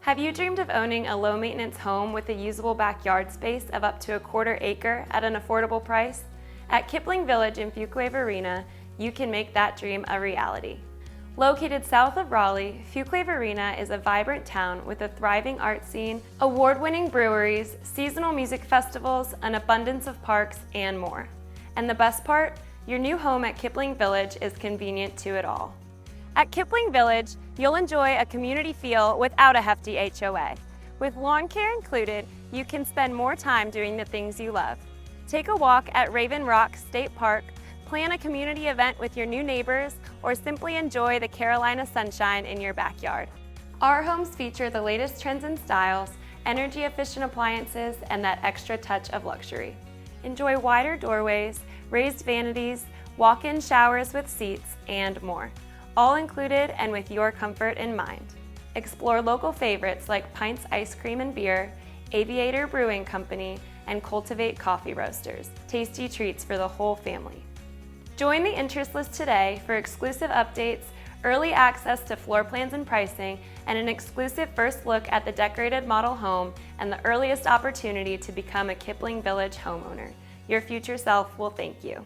Have you dreamed of owning a low-maintenance home with a usable backyard space of up to a quarter acre at an affordable price? At Kipling Village in Fuquay-Varina, you can make that dream a reality. Located south of Raleigh, Fuquay-Varina is a vibrant town with a thriving art scene, award-winning breweries, seasonal music festivals, an abundance of parks, and more. And the best part? Your new home at Kipling Village is convenient to it all. At Kipling Village, you'll enjoy a community feel without a hefty HOA. With lawn care included, you can spend more time doing the things you love. Take a walk at Raven Rock State Park, plan a community event with your new neighbors, or simply enjoy the Carolina sunshine in your backyard. Our homes feature the latest trends and styles, energy-efficient appliances, and that extra touch of luxury. Enjoy wider doorways, raised vanities, walk-in showers with seats, and more. All included and with your comfort in mind. Explore local favorites like Pints Ice Cream and Beer, Aviator Brewing Company, and Cultivate Coffee Roasters. Tasty treats for the whole family. Join the interest list today for exclusive updates, early access to floor plans and pricing, and an exclusive first look at the decorated model home and the earliest opportunity to become a Kipling Village homeowner. Your future self will thank you.